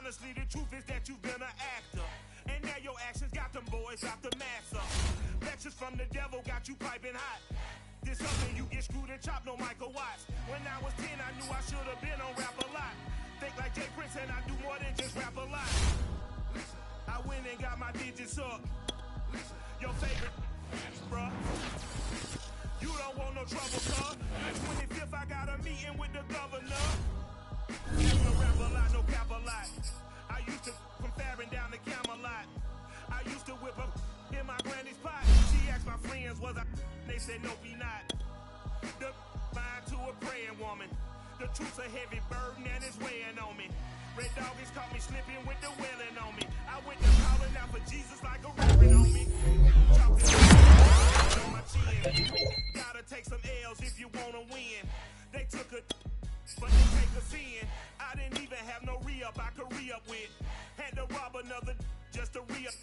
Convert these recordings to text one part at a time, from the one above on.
Honestly, the truth is that you've been an actor. And now your actions got them boys out the master. Lectures from the devil got you piping hot. This something you get screwed and chopped, no Michael Watts. When I was 10, I knew I should have been on rap a lot. Think like Jay Prince and I do more than just rap a lot. I went and got my digits up. Your favorite, bruh. You don't want no trouble, cuz. The 25th, I got a meeting with the governor. No rap a lot, no cap a lot. I used to from Farron down to Camelot. I used to whip up in my granny's pot. She asked my friends, was I? They said, nope, he not. The mind to a praying woman. The truth's a heavy burden and it's weighing on me. Red Doggies caught me slipping with the wailing on me. I went to calling out for Jesus like a rapping on me. On my chin. Gotta take some L's if you wanna win. They took a but they take us in. I didn't even have no re-up I could re-up with. Had to rob another just to re-up.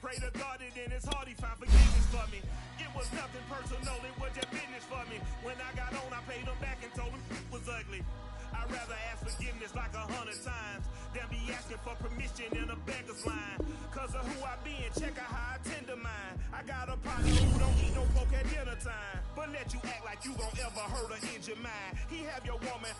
Pray to God that in his heart he found forgiveness for me. It was nothing personal, it was just business for me. When I got on, I paid him back and told him it was ugly. I'd rather ask forgiveness like 100 times than be asking for permission in a beggar's line. Cause of who I be and check out how I tend to mine. I got a partner who don't eat no pork at dinner time, but let you act like you gon' ever hurt or injure mine. He have your woman,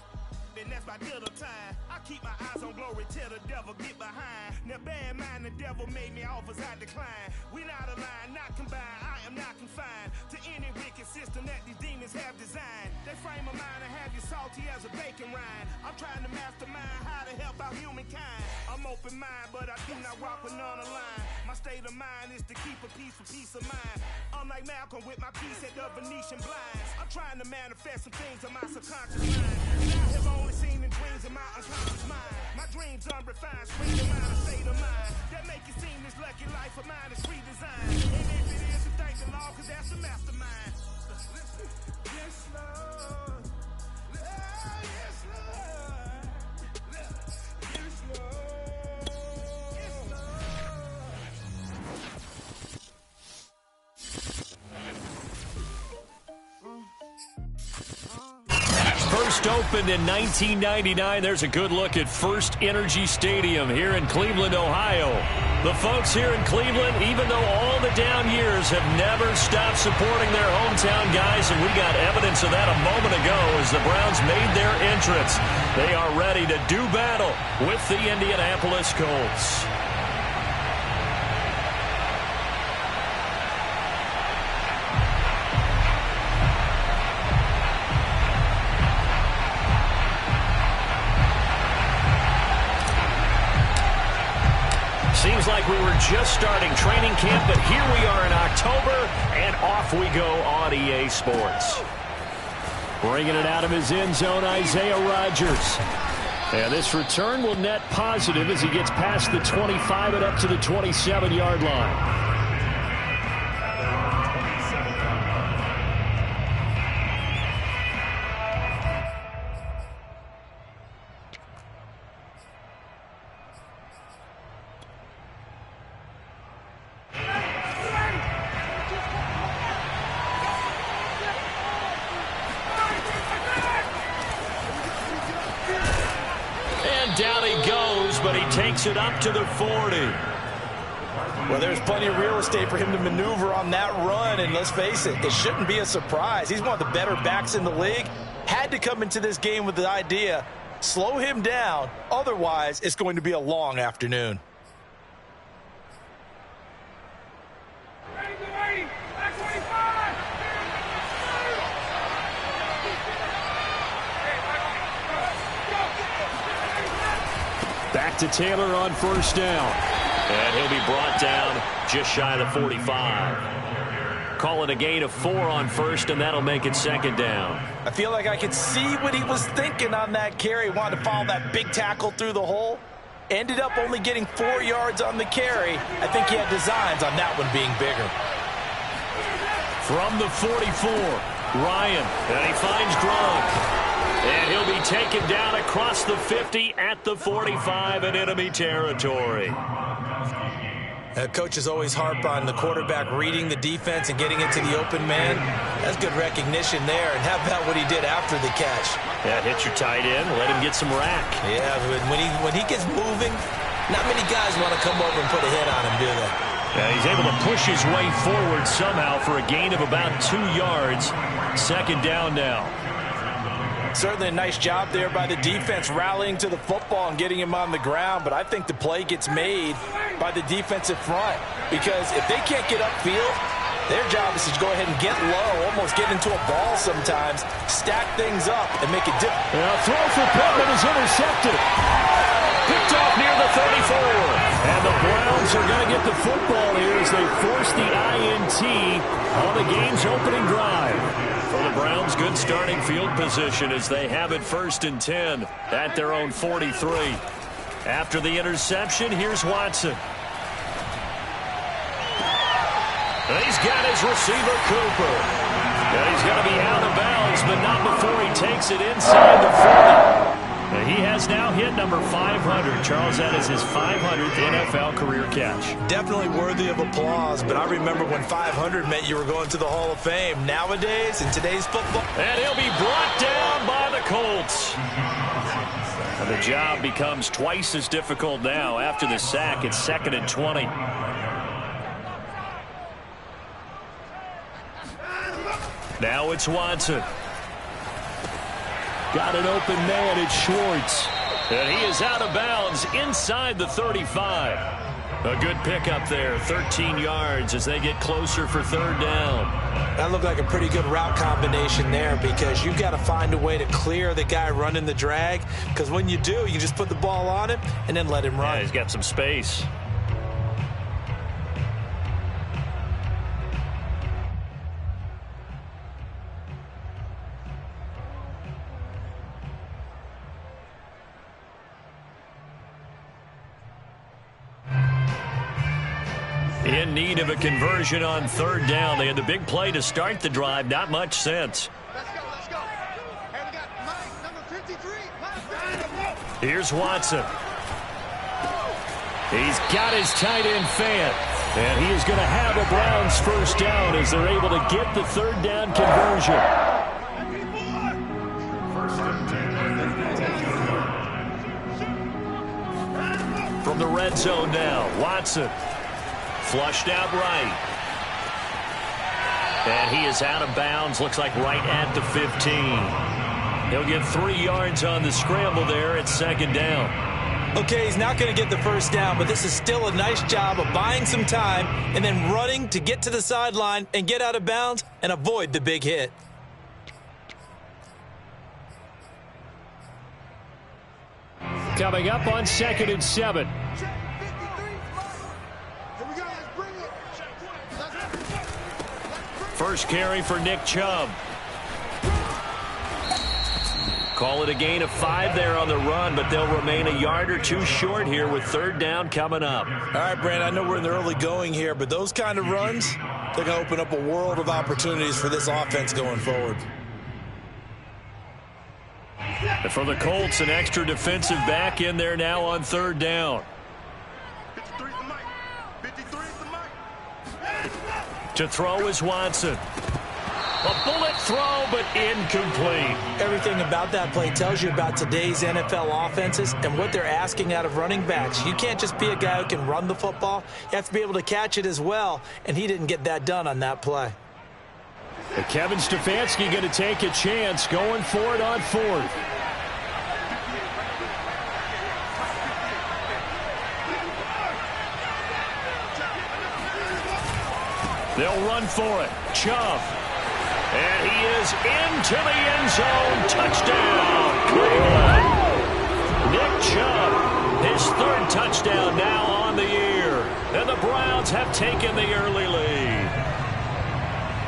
and that's my dinner time. I keep my eyes on glory till the devil get behind. Now bad mind, the devil made me offers I decline. We not aligned, not combined, I am not confined to any wicked system that these demons have designed. They frame a mind and have you salty as a bacon rind. I'm trying to mastermind how to help out humankind. I'm open mind, but I do not rock with none aligned. My state of mind is to keep a peace for peace of mind. Unlike Malcolm with my peace at the Venetian blinds. I'm trying to manifest some things in my subconscious mind. I have only seen in dreams in my unconscious mind. My dreams unrefined, sweet of mind, a state of mind that make it seem this lucky life of mine is redesigned. And if it is, to thank the Lord, cause that's the mastermind. Yes, Lord. Yes, Lord. Yes, Lord. First opened in 1999. There's a good look at First Energy Stadium here in Cleveland, Ohio. The folks here in Cleveland, even though all the down years, have never stopped supporting their hometown guys, and we got evidence of that a moment ago as the Browns made their entrance. They are ready to do battle with the Indianapolis Colts. Seems like we were just starting training camp, but here we are in October, and off we go on EA Sports. Bringing it out of his end zone, Isaiah Rodgers. And this return will net positive as he gets past the 25 and up to the 27-yard line. Down he goes, but he takes it up to the 40. Well, there's plenty of real estate for him to maneuver on that run, and let's face it, it shouldn't be a surprise. He's one of the better backs in the league. Had to come into this game with the idea, slow him down, otherwise it's going to be a long afternoon. Back to Taylor on first down. And he'll be brought down just shy of the 45. Call it a gain of 4 on first, and that'll make it second down. I feel like I could see what he was thinking on that carry. Wanted to follow that big tackle through the hole. Ended up only getting 4 yards on the carry. I think he had designs on that one being bigger. From the 44, Ryan, and he finds Gronk. And he'll be taken down across the 50 at the 45 in enemy territory. Coaches always harp on the quarterback reading the defense and getting it to the open man. That's good recognition there. And how about what he did after the catch? Yeah, hit your tight end, let him get some rack. Yeah, but when he gets moving, not many guys want to come over and put a hit on him, do they? Yeah, he's able to push his way forward somehow for a gain of about 2 yards. Second down now. Certainly a nice job there by the defense rallying to the football and getting him on the ground, but I think the play gets made by the defensive front because if they can't get upfield, their job is to go ahead and get low, almost get into a ball sometimes, stack things up, and make it different. Throw for Pittman is intercepted. Picked off near the 34. And the Browns are going to get the football here as they force the INT on the game's opening drive. For the Browns, good starting field position as they have it 1st and 10 at their own 43. After the interception, here's Watson. And he's got his receiver, Cooper. And he's going to be out of bounds, but not before he takes it inside the 40. And he has now hit number 500. Charles, that is his 500th NFL career catch. Definitely worthy of applause, but I remember when 500 meant you were going to the Hall of Fame. Nowadays, in today's football... And he'll be brought down by the Colts. And the job becomes twice as difficult now after the sack. It's 2nd and 20. Now it's Watson. Got an open man, it's Schwartz. And he is out of bounds inside the 35. A good pickup there, 13 yards as they get closer for 3rd down. That looked like a pretty good route combination there because you've got to find a way to clear the guy running the drag because when you do, you just put the ball on him and then let him run. Yeah, he's got some space. In need of a conversion on 3rd down. They had the big play to start the drive. Not much sense. Let's go. And we got Mike, number 53. Here's Watson. He's got his tight end fan. And he is going to have a Browns 1st down as they're able to get the 3rd down conversion. From the red zone now, Watson. Flushed out right. And he is out of bounds. Looks like right at the 15. He'll get 3 yards on the scramble there at 2nd down. Okay, he's not going to get the 1st down, but this is still a nice job of buying some time and then running to get to the sideline and get out of bounds and avoid the big hit. Coming up on 2nd and 7. First carry for Nick Chubb. Call it a gain of 5 there on the run, but they'll remain a yard or 2 short here with 3rd down coming up. All right, Brandon, I know we're in the early going here, but those kind of runs, they're going to open up a world of opportunities for this offense going forward. And for the Colts, an extra defensive back in there now on 3rd down. To throw is Watson. A bullet throw, but incomplete. Everything about that play tells you about today's NFL offenses and what they're asking out of running backs. You can't just be a guy who can run the football. You have to be able to catch it as well, and he didn't get that done on that play. And Kevin Stefanski going to take a chance going for it on 4th. They'll run for it. Chubb. And he is into the end zone. Touchdown, Cleveland. Nick Chubb, his 3rd touchdown now on the year. And the Browns have taken the early lead.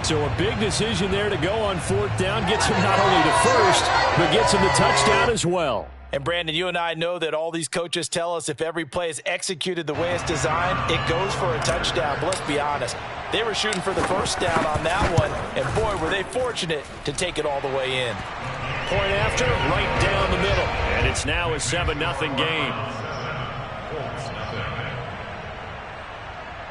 So a big decision there to go on 4th down. Gets him not only to 1st, but gets him the touchdown as well. And, Brandon, you and I know that all these coaches tell us if every play is executed the way it's designed, it goes for a touchdown. But let's be honest. They were shooting for the 1st down on that one, and boy, were they fortunate to take it all the way in. Point after, right down the middle. And it's now a 7-0 game. They'll run for it. Chubb. And he is into the end zone. Touchdown, Cleveland. Nick Chubb, his 3rd touchdown now on the year. And the Browns have taken the early lead. So a big decision there to go on 4th down. Gets him not only to 1st, but gets him the touchdown as well. And, Brandon, you and I know that all these coaches tell us if every play is executed the way it's designed, it goes for a touchdown. But let's be honest. They were shooting for the 1st down on that one, and boy, were they fortunate to take it all the way in.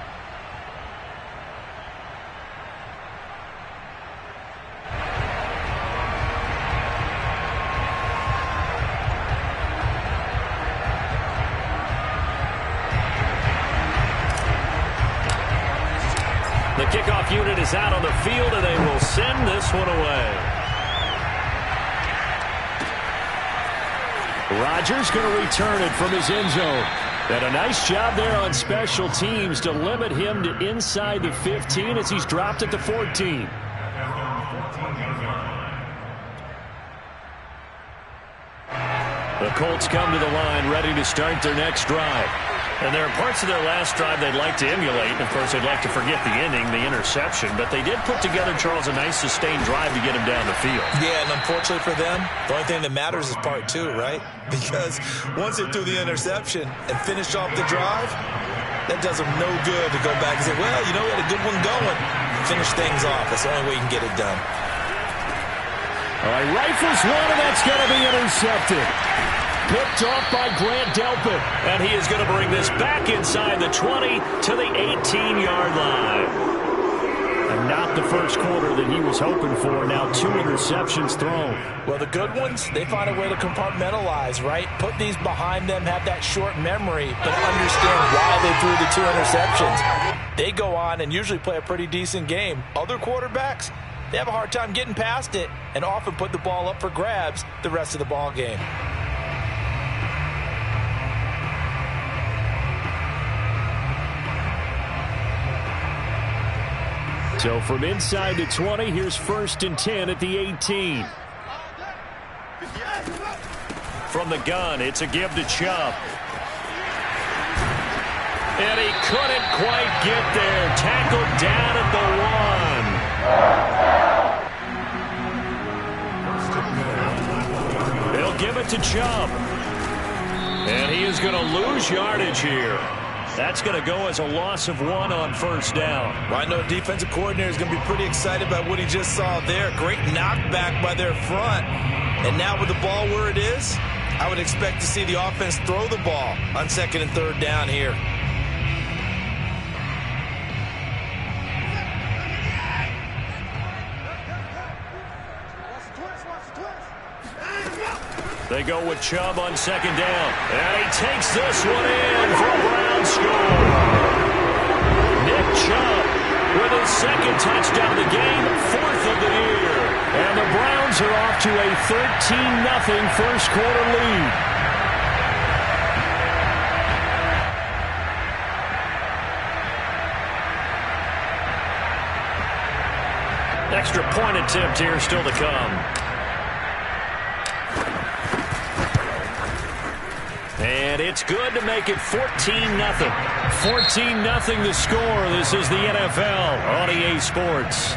kickoff unit is out on the field, and they will send this one away. Rodgers going to return it from his end zone. And a nice job there on special teams to limit him to inside the 15 as he's dropped at the 14. The Colts come to the line ready to start their next drive. And there are parts of their last drive they'd like to emulate. And, of course, they'd like to forget the ending, the interception. But they did put together, Charles, a nice sustained drive to get him down the field. Yeah, and unfortunately for them, the only thing that matters is part two, right? Because once they threw the interception and finished off the drive, that does them no good to go back and say, well, you know, we had a good one going. Finish things off. That's the only way you can get it done. All right, rifles one, and that's going to be intercepted. Picked off by Grant Delpit. And he is going to bring this back inside the 20 to the 18-yard line. And not the first quarter that he was hoping for. Now 2 interceptions thrown. Well, the good ones, they find a way to compartmentalize, right? Put these behind them, have that short memory, but understand why they threw the 2 interceptions. They go on and usually play a pretty decent game. Other quarterbacks, they have a hard time getting past it and often put the ball up for grabs the rest of the ball game. So from inside the 20, here's 1st and 10 at the 18. From the gun, it's a give to Chubb. And he couldn't quite get there. Tackled down at the 1. They'll give it to Chubb. And he is going to lose yardage here. That's going to go as a loss of 1 on 1st down. Well, I know defensive coordinator is going to be pretty excited about what he just saw there. Great knockback by their front. And now with the ball where it is, I would expect to see the offense throw the ball on 2nd and 3rd down here. They go with Chubb on 2nd down. And he takes this one in for a Brown score. Nick Chubb with his 2nd touchdown of the game, 4th of the year. And the Browns are off to a 13-0 first quarter lead. Extra point attempt here still to come. And it's good to make it 14-0. 14-0 the score. This is the NFL on EA Sports.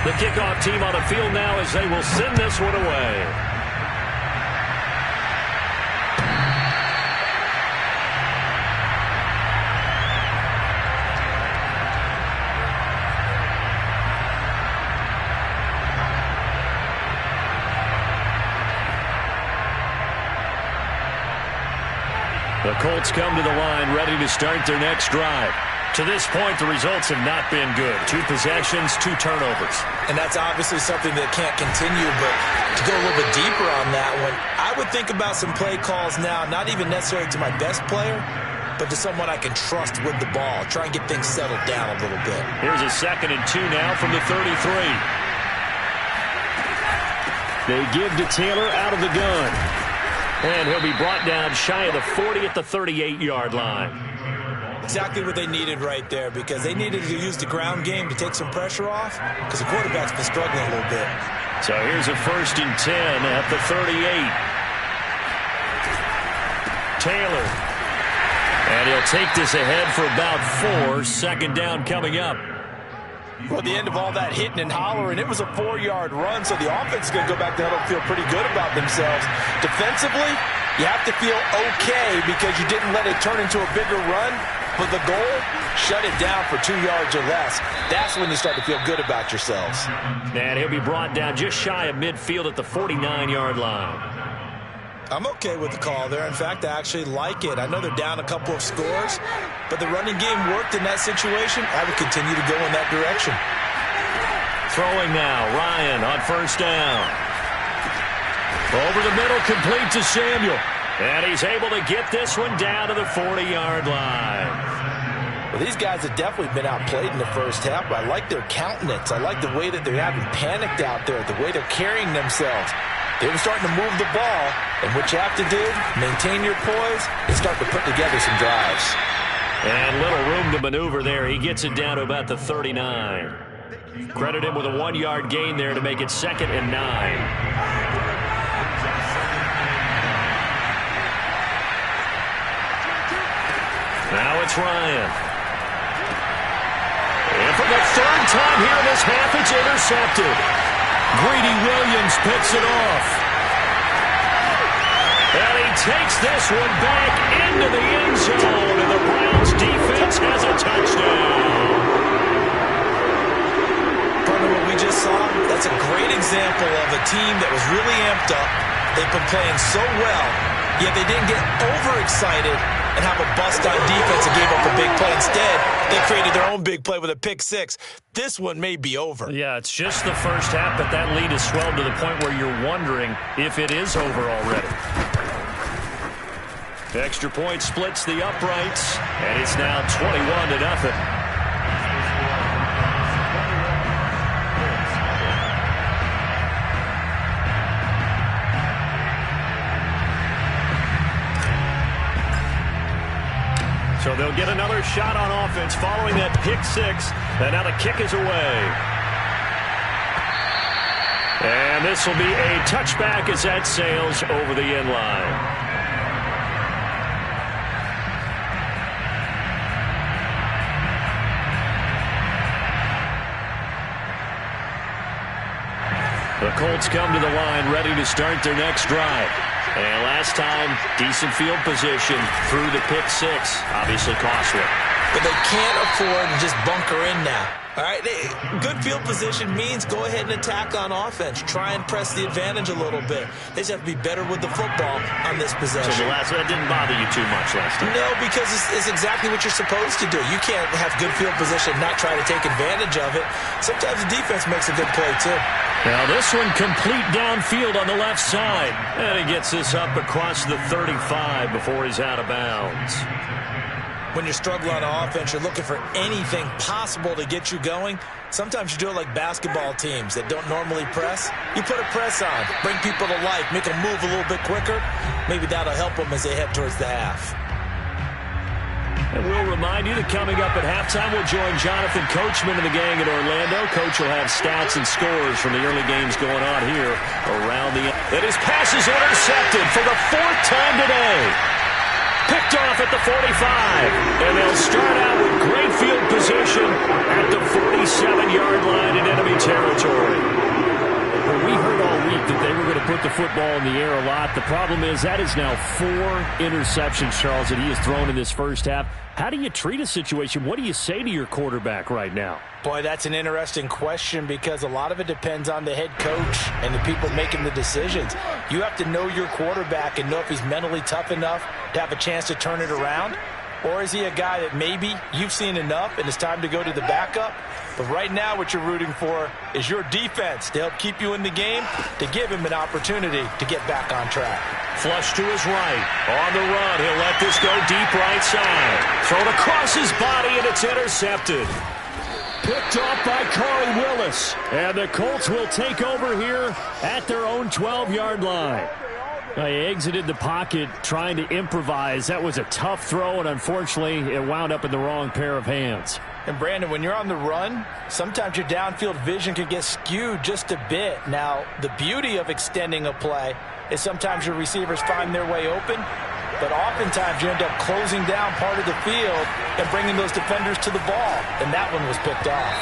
The kickoff team on the field now as they will send this one away. The Colts come to the line ready to start their next drive. To this point, the results have not been good. 2 possessions, 2 turnovers. And that's obviously something that can't continue, but to go a little bit deeper on that one, I would think about some play calls now, not even necessarily to my best player, but to someone I can trust with the ball. Try and get things settled down a little bit. Here's a 2nd and 2 now from the 33. They give to Taylor out of the gun. And he'll be brought down shy of the 40 at the 38-yard line. Exactly what they needed right there, because they needed to use the ground game to take some pressure off, because the quarterback's been struggling a little bit. So here's a 1st and 10 at the 38. Taylor. And he'll take this ahead for about 4. 2nd down coming up. Well, at the end of all that hitting and hollering, it was a 4-yard run, so the offense is going to go back to huddle and feel pretty good about themselves. Defensively, you have to feel okay because you didn't let it turn into a bigger run. But the goal, shut it down for 2 yards or less. That's when you start to feel good about yourselves. And he'll be brought down just shy of midfield at the 49-yard line. I'm okay with the call there. In fact, I actually like it. I know they're down a couple of scores, but the running game worked in that situation. I would continue to go in that direction. Throwing now, Ryan on first down. Over the middle, complete to Samuel. And he's able to get this one down to the 40-yard line. Well, these guys have definitely been outplayed in the first half, but I like their countenance. I like the way that they're having panicked out there, the way they're carrying themselves. They were starting to move the ball, and what you have to do, maintain your poise and start to put together some drives. And little room to maneuver there. He gets it down to about the 39. Credit him with a 1-yard gain there to make it 2nd and 9. Now it's Ryan. And for the 3rd time here in this half, it's intercepted. Greedy Williams picks it off. And he takes this one back into the end zone, and the Browns defense has a touchdown. Partner, what we just saw, that's a great example of a team that was really amped up. They've been playing so well, yet they didn't get overexcited and have a bust on defense and gave up a big play. Instead, they created their own big play with a pick six. This one may be over. Yeah, it's just the first half, but that lead has swelled to the point where you're wondering if it is over already. Extra point splits the uprights, and it's now 21-0. So they'll get another shot on offense following that pick six. And now the kick is away. And this will be a touchback as that sails over the end line. The Colts come to the line ready to start their next drive. And last time, decent field position through the pick six. Obviously costly. But they can't afford to just bunker in now. All right, good field position means go ahead and attack on offense. Try and press the advantage a little bit. They just have to be better with the football on this possession. So that didn't bother you too much last time? No, because it's exactly what you're supposed to do. You can't have good field position and not try to take advantage of it. Sometimes the defense makes a good play, too. Now this one complete downfield on the left side. And he gets this up across the 35 before he's out of bounds. When you're struggling on offense, you're looking for anything possible to get you going. Sometimes you do it like basketball teams that don't normally press. You put a press on, bring people to life, make them move a little bit quicker. Maybe that'll help them as they head towards the half. And we'll remind you that coming up at halftime, we'll join Jonathan Coachman and the gang in Orlando. Coach will have stats and scores from the early games going on here around the... And his pass is intercepted for the 4th time today. Picked off at the 45. And they'll start out with great field position at the 47-yard line in enemy territory. Well, we heard all week that they were going to put the football in the air a lot. The problem is that is now 4 interceptions, Charles, that he has thrown in this first half. How do you treat a situation? What do you say to your quarterback right now? Boy, that's an interesting question because a lot of it depends on the head coach and the people making the decisions. You have to know your quarterback and know if he's mentally tough enough to have a chance to turn it around. Or is he a guy that maybe you've seen enough and it's time to go to the backup? But right now what you're rooting for is your defense to help keep you in the game, to give him an opportunity to get back on track. Flush to his right. On the run. He'll let this go deep right side. Thrown across his body, and it's intercepted. Picked off by Corey Willis. And the Colts will take over here at their own 12-yard line. Now, he exited the pocket trying to improvise. That was a tough throw, and unfortunately, it wound up in the wrong pair of hands. And, Brandon, when you're on the run, sometimes your downfield vision can get skewed just a bit. Now, the beauty of extending a play is sometimes your receivers find their way open, but oftentimes you end up closing down part of the field and bringing those defenders to the ball, and that one was picked off.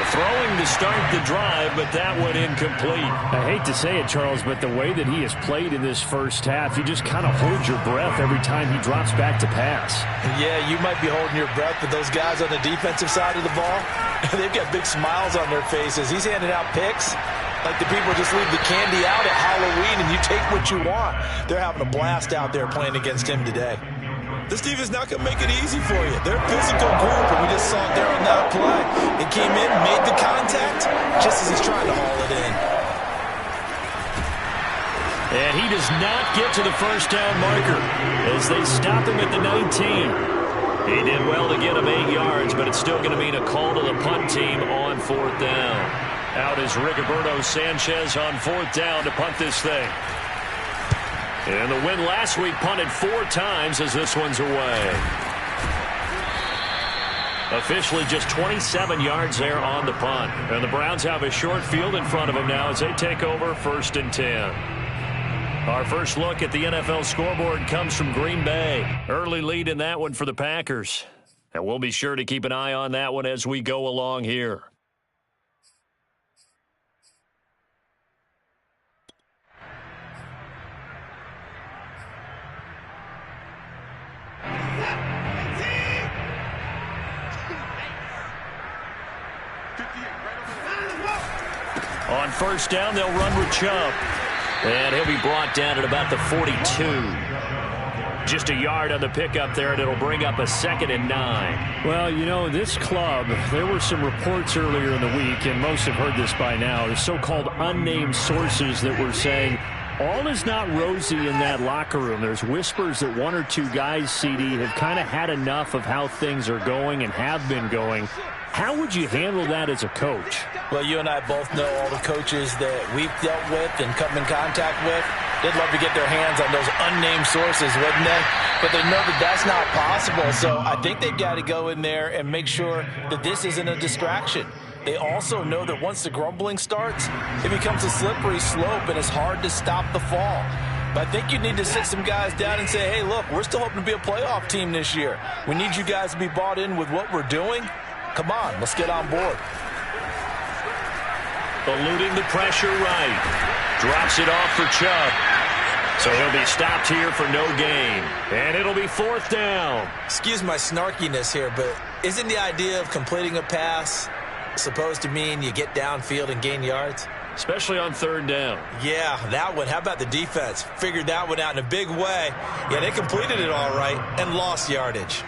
Throwing to start the drive, but that went incomplete. I hate to say it, Charles, but the way that he has played in this first half, you just kind of hold your breath every time he drops back to pass. Yeah, you might be holding your breath, but those guys on the defensive side of the ball, they've got big smiles on their faces. He's handing out picks like the people just leave the candy out at Halloween and you take what you want. They're having a blast out there playing against him today. This defense not going to make it easy for you. They're a physical group, and we just saw it there on that play. It came in, made the contact, just as he's trying to haul it in. And he does not get to the first down marker as they stop him at the 19. He did well to get him 8 yards, but it's still going to mean a call to the punt team on 4th down. Out is Rigoberto Sanchez on 4th down to punt this thing. And the win last week punted 4 times as this one's away. Officially just 27 yards there on the punt. And the Browns have a short field in front of them now as they take over 1st and 10. Our first look at the NFL scoreboard comes from Green Bay. Early lead in that one for the Packers. And we'll be sure to keep an eye on that one as we go along here. On 1st down, they'll run with Chubb. And he'll be brought down at about the 42. Just a yard on the pickup there, and it'll bring up a 2nd and 9. Well, you know, this club, there were some reports earlier in the week, and most have heard this by now, the so-called unnamed sources that were saying all is not rosy in that locker room. There's whispers that 1 or 2 guys, CD, have kind of had enough of how things are going and have been going. How would you handle that as a coach? Well, you and I both know all the coaches that we've dealt with and come in contact with. They'd love to get their hands on those unnamed sources, wouldn't they? But they know that that's not possible. So I think they've got to go in there and make sure that this isn't a distraction. They also know that once the grumbling starts, it becomes a slippery slope and it's hard to stop the fall. But I think you need to sit some guys down and say, hey, look, we're still hoping to be a playoff team this year. We need you guys to be bought in with what we're doing. Come on, let's get on board. Eluding the pressure right. Drops it off for Chubb. So he'll be stopped here for no gain. And it'll be 4th down. Excuse my snarkiness here, but isn't the idea of completing a pass supposed to mean you get downfield and gain yards? Especially on 3rd down. Yeah, that one. How about the defense? Figured that one out in a big way. Yeah, they completed it all right and lost yardage.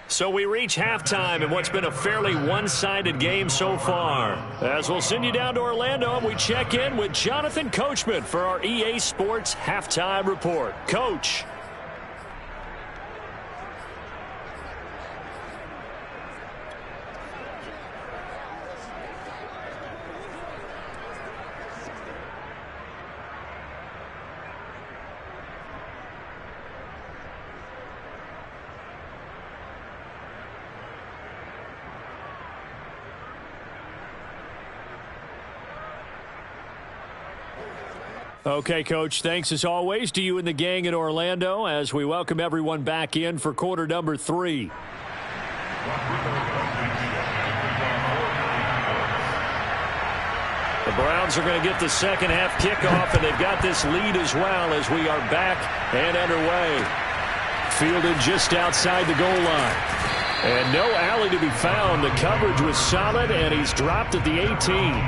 So we reach halftime in what's been a fairly one-sided game so far. As we'll send you down to Orlando, and we check in with Jonathan Coachman for our EA Sports Halftime Report. Coach. Okay, Coach, thanks as always to you and the gang in Orlando as we welcome everyone back in for quarter number 3. The Browns are going to get the second half kickoff, and they've got this lead as well as we are back and underway. Fielded just outside the goal line. And no alley to be found. The coverage was solid, and he's dropped at the 18.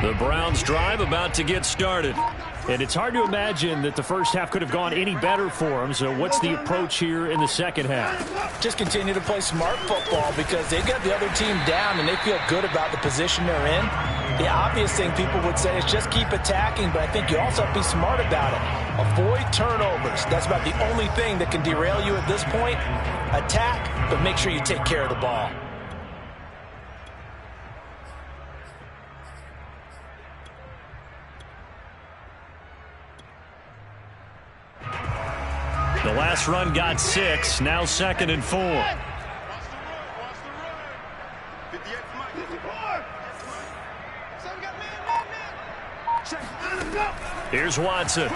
The Browns drive about to get started. And it's hard to imagine that the first half could have gone any better for them. So what's the approach here in the second half? Just continue to play smart football because they got the other team down and they feel good about the position they're in. The obvious thing people would say is just keep attacking, but I think you also have to be smart about it. Avoid turnovers. That's about the only thing that can derail you at this point. Attack, but make sure you take care of the ball. The last run got 6, now 2nd and 4. Here's Watson.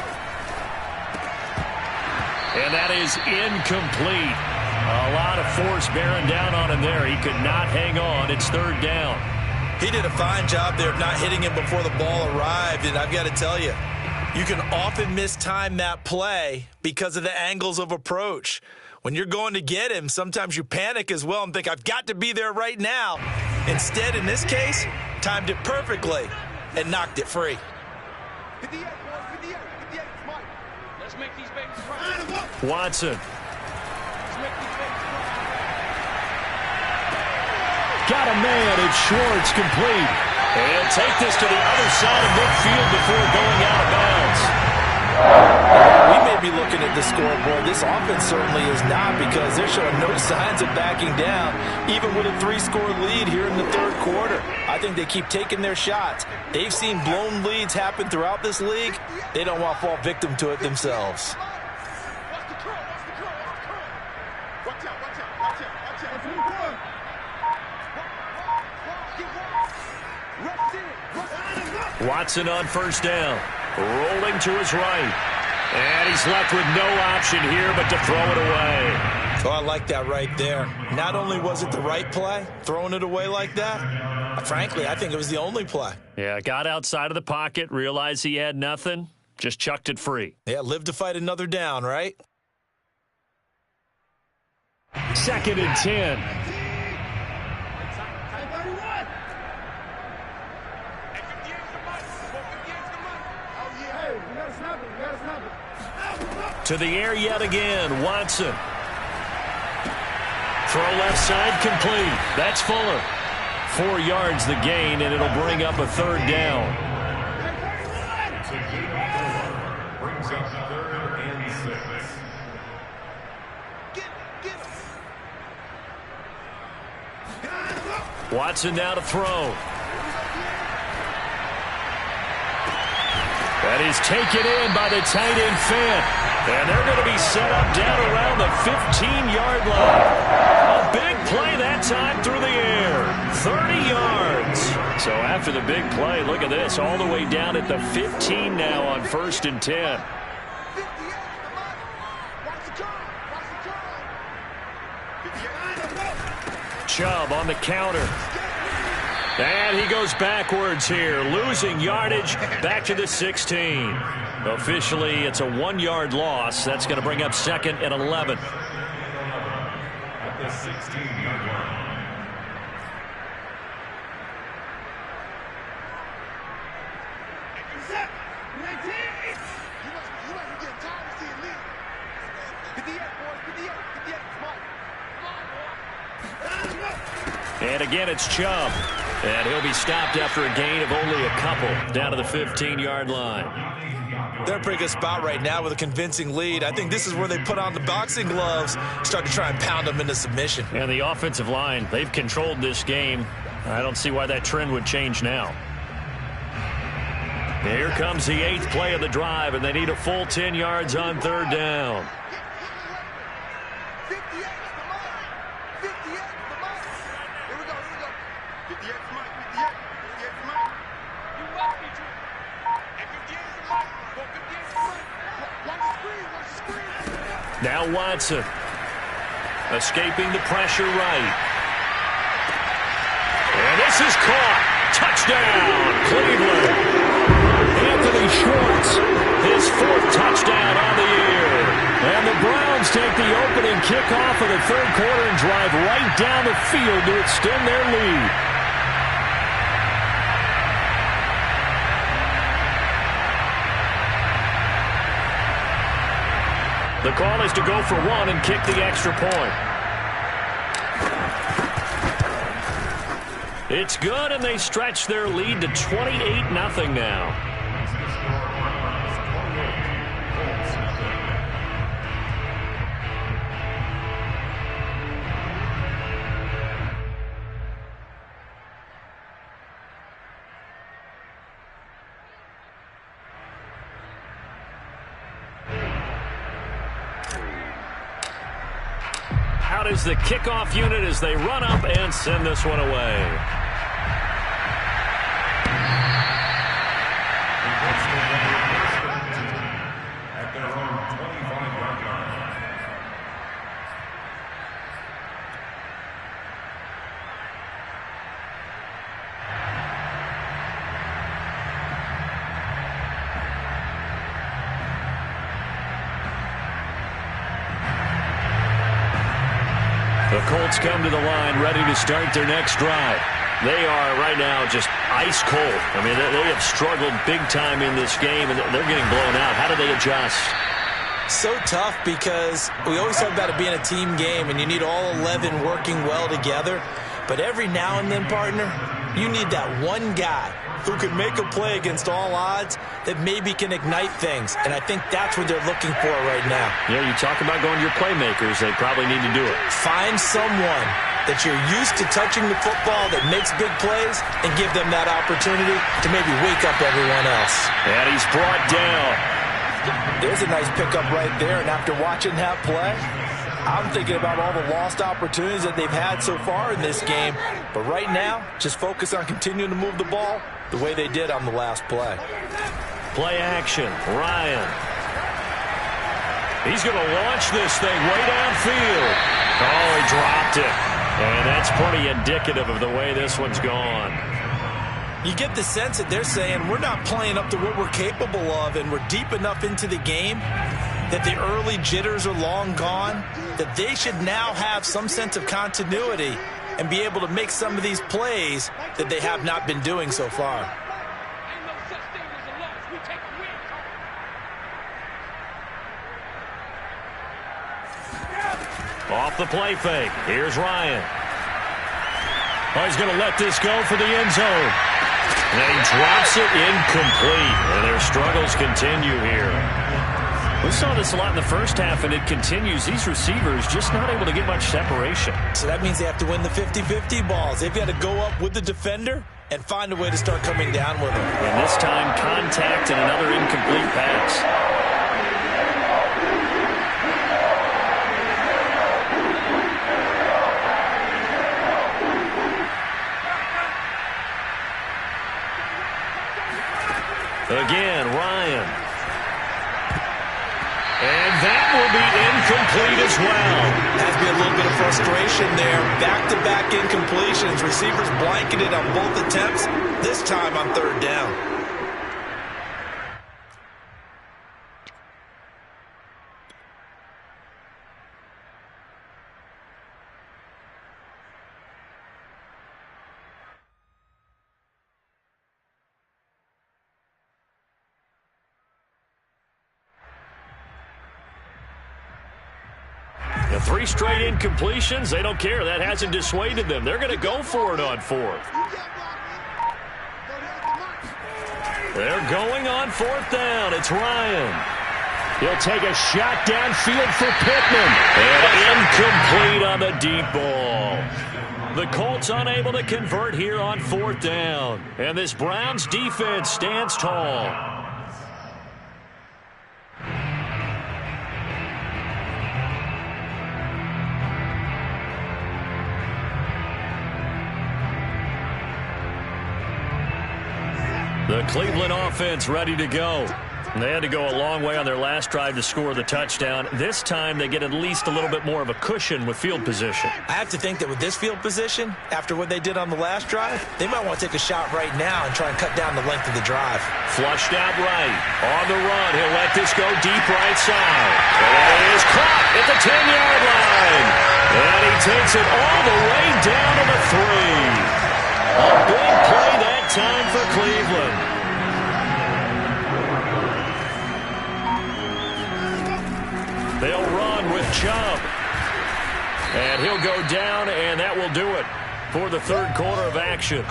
And that is incomplete. A lot of force bearing down on him there. He could not hang on. It's 3rd down. He did a fine job there of not hitting him before the ball arrived, and I've got to tell you, you can often mistime that play because of the angles of approach. When you're going to get him, sometimes you panic as well and think, I've got to be there right now. Instead, in this case, timed it perfectly and knocked it free. Watson. Got a man. It's Schwartz, complete. And take this to the other side of midfield before going out of bounds. We may be looking at the scoreboard. This offense certainly is not, because they're showing no signs of backing down, even with a 3-score lead here in the 3rd quarter. I think they keep taking their shots. They've seen blown leads happen throughout this league. They don't want to fall victim to it themselves. Watson on 1st down. Rolling to his right. And he's left with no option here but to throw it away. Oh, I like that right there. Not only was it the right play, throwing it away like that, frankly, I think it was the only play. Yeah, got outside of the pocket, realized he had nothing, just chucked it free. Yeah, live to fight another down, right? 2nd and 10. To the air yet again, Watson. Throw left side, complete. That's Fuller. 4 yards the gain, and it'll bring up a 3rd down. Brings up 3rd and 6. Watson now to throw. That is taken in by the tight end Fant. And they're going to be set up down around the 15-yard line. A big play that time through the air. 30 yards. So after the big play, look at this. All the way down at the 15 now on 1st and 10. Chubb on the counter. And he goes backwards here, losing yardage back to the 16. Officially, it's a 1-yard loss. That's going to bring up 2nd and 11. At the 16-yard line. And again, it's Chubb. And he'll be stopped after a gain of only a couple down to the 15-yard line. They're in a pretty good spot right now with a convincing lead. I think this is where they put on the boxing gloves, start to try and pound them into submission. And the offensive line, they've controlled this game. I don't see why that trend would change now. Here comes the 8th play of the drive, and they need a full 10 yards on 3rd down. Now Watson, escaping the pressure right. And this is caught. Touchdown, Cleveland. Anthony Schwartz, his 4th touchdown on the year. And the Browns take the opening kickoff of the 3rd quarter and drive right down the field to extend their lead. The call is to go for 1 and kick the extra point. It's good, and they stretch their lead to 28-0 now. Out is the kickoff unit as they run up and send this one away. At their own 25-yard line. The Colts come to the line ready to start their next drive. They are right now just ice cold. I mean, they have struggled big time in this game, and they're getting blown out. How do they adjust? So tough because we always talk about it being a team game, and you need all 11 working well together. But every now and then, partner, you need that one guy who can make a play against all odds that maybe can ignite things. And I think that's what they're looking for right now. Yeah, you talk about going to your playmakers. They probably need to do it. Find someone that you're used to touching the football that makes big plays and give them that opportunity to maybe wake up everyone else. And he's brought down. There's a nice pickup right there, and after watching that play, I'm thinking about all the lost opportunities that they've had so far in this game. But right now, just focus on continuing to move the ball the way they did on the last play. Play action. Ryan. He's going to launch this thing way downfield. Oh, he dropped it. And that's pretty indicative of the way this one's gone. You get the sense that they're saying we're not playing up to what we're capable of, and we're deep enough into the game that the early jitters are long gone, that they should now have some sense of continuity and be able to make some of these plays that they have not been doing so far. Off the play fake. Here's Ryan. Oh, he's going to let this go for the end zone. And he drops it incomplete. And their struggles continue here. We saw this a lot in the first half, and it continues. These receivers just not able to get much separation. So that means they have to win the 50-50 balls. They've got to go up with the defender and find a way to start coming down with them. And this time, contact and another incomplete pass. Again, Ryan. And that will be incomplete as well. Has to be a little bit of frustration there. Back-to-back incompletions. Receivers blanketed on both attempts, this time on third down. The 3 straight incompletions, they don't care. That hasn't dissuaded them. They're going to go for it on 4th. They're going on 4th down. It's Ryan. He'll take a shot downfield for Pittman. And incomplete on the deep ball. The Colts unable to convert here on 4th down. And this Browns defense stands tall. The Cleveland offense ready to go. They had to go a long way on their last drive to score the touchdown. This time they get at least a little bit more of a cushion with field position. I have to think that with this field position, after what they did on the last drive, they might want to take a shot right now and try and cut down the length of the drive. Flushed out right. On the run, he'll let this go deep right side. And it is caught at the 10-yard line. And he takes it all the way down to the 3. A big play that time for Cleveland. They'll run with Chubb. And he'll go down, and that will do it for the third quarter of action.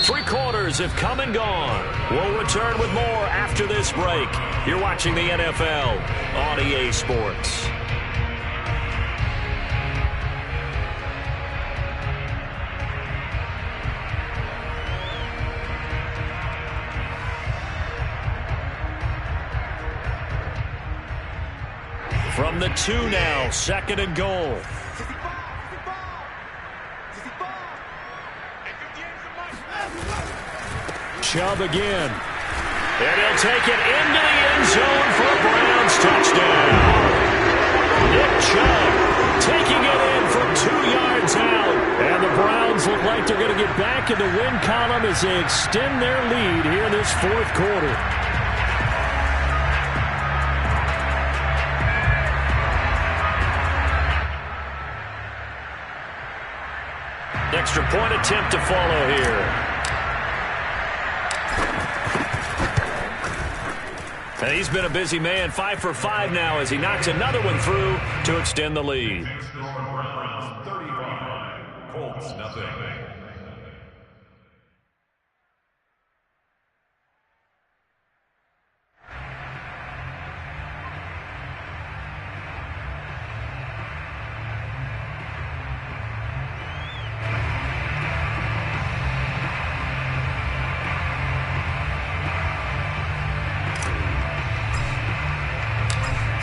3 quarters have come and gone. We'll return with more after this break. You're watching the NFL on EA Sports. From the 2 now, 2nd and goal. Chubb again. And he'll take it into the end zone for a Browns touchdown. Nick Chubb taking it in from 2 yards out. And the Browns look like they're going to get back in the win column as they extend their lead here in this 4th quarter. Extra point attempt to follow here. And he's been a busy man, 5 for 5 now as he knocks another one through to extend the lead. 35, Colts nothing.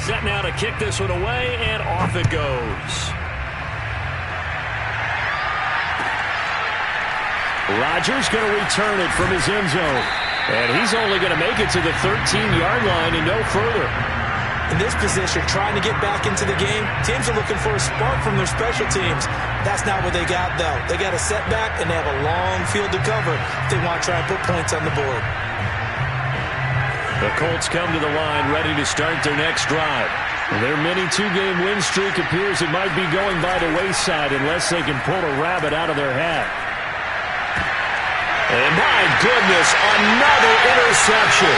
Set now to kick this one away, and off it goes. Rodgers going to return it from his end zone. And he's only going to make it to the 13-yard line and no further. In this position, trying to get back into the game, teams are looking for a spark from their special teams. That's not what they got, though. They got a setback, and they have a long field to cover if they want to try and put points on the board. The Colts come to the line ready to start their next drive. Their mini 2-game win streak appears it might be going by the wayside unless they can pull a rabbit out of their hat. And my goodness, another interception.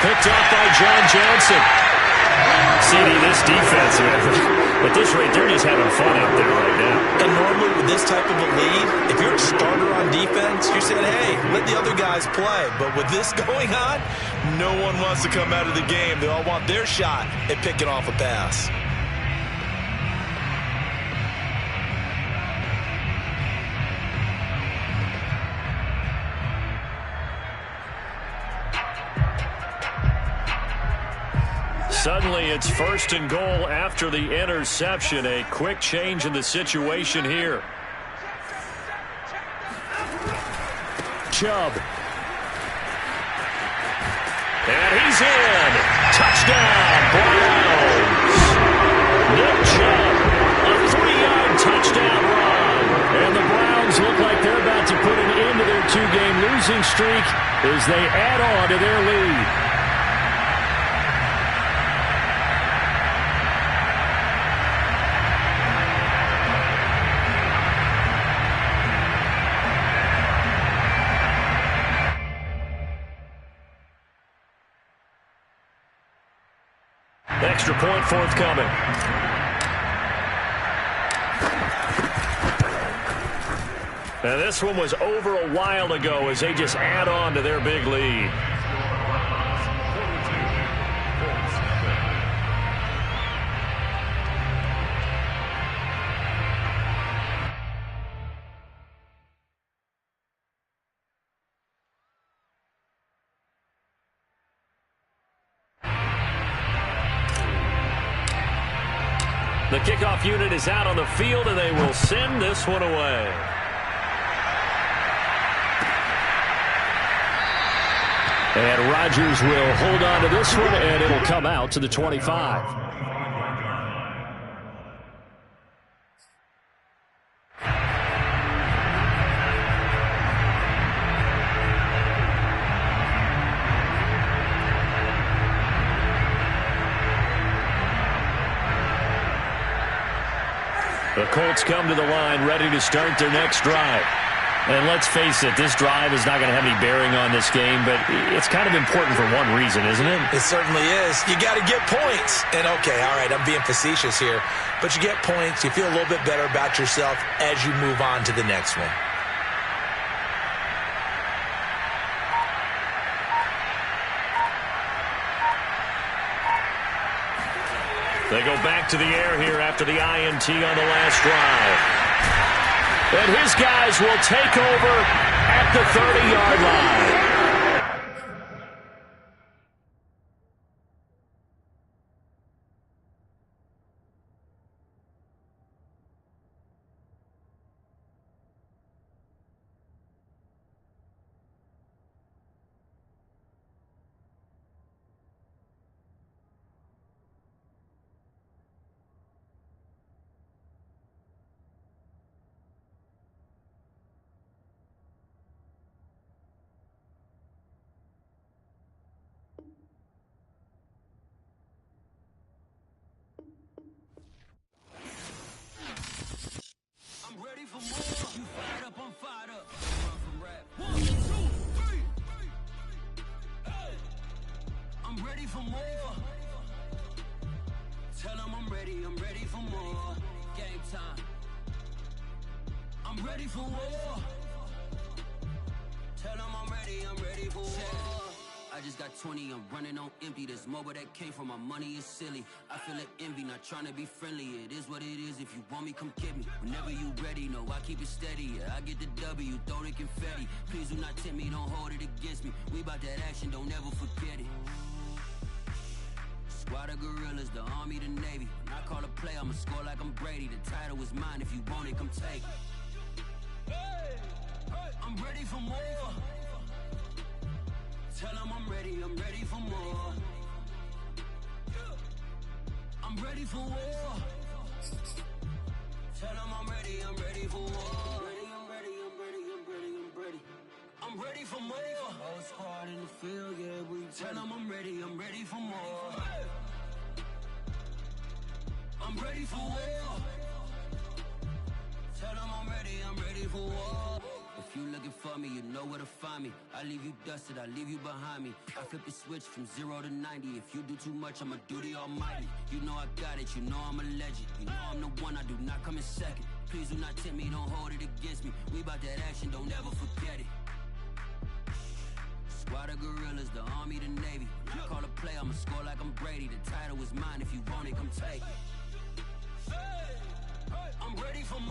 Picked off by John Johnson. CD, this defense, at this rate, they're just having fun out there right now. And normally with this type of a lead, if you're a starter on defense, you're saying, hey, let the other guys play. But with this going on, no one wants to come out of the game. They all want their shot at picking off a pass. Suddenly, it's 1st and goal after the interception. A quick change in the situation here. Chubb. And he's in. Touchdown, Browns. Nick Chubb, a 3-yard touchdown run. And the Browns look like they're about to put an end to their 2-game losing streak as they add on to their lead. Extra point forthcoming. Now this one was over a while ago as they just add on to their big lead. The kickoff unit is out on the field, and they will send this one away. And Rodgers will hold on to this one, and it'll come out to the 25. The Colts come to the line ready to start their next drive. And let's face it, this drive is not going to have any bearing on this game, but it's kind of important for one reason, isn't it? It certainly is. You got to get points. And, okay, all right, I'm being facetious here. But you get points. You feel a little bit better about yourself as you move on to the next one. They go back to the air here after the INT on the last drive. And his guys will take over at the 30-yard line. Trying to be friendly, it is what it is. If you want me, come get me. Whenever you ready, no, I keep it steady. Yeah, I get the W, throw the confetti. Please do not tempt me, don't hold it against me. We about that action, don't ever forget it. Squad of gorillas, the army, the navy. When I call a play, I'ma score like I'm Brady. The title is mine, if you want it, come take it. I'm ready for more. Tell them I'm ready for more. I'm ready for war. Tell them I'm ready for war. I'm ready for more. Whole squad in the field, yeah, we tell them I'm ready for more. I'm ready for war. Tell them I'm ready for war. If you looking for me, you know where to find me. I leave you dusted, I leave you behind me. I flip the switch from 0 to 90. If you do too much, I'ma do the almighty. You know I got it, you know I'm a legend. You know I'm the one, I do not come in second. Please do not tempt me, don't hold it against me. We about that action, don't ever forget it. Squad of gorillas, the army, the navy. When I call a play, I'ma score like I'm Brady. The title is mine, if you want it, come take it. I'm ready for more.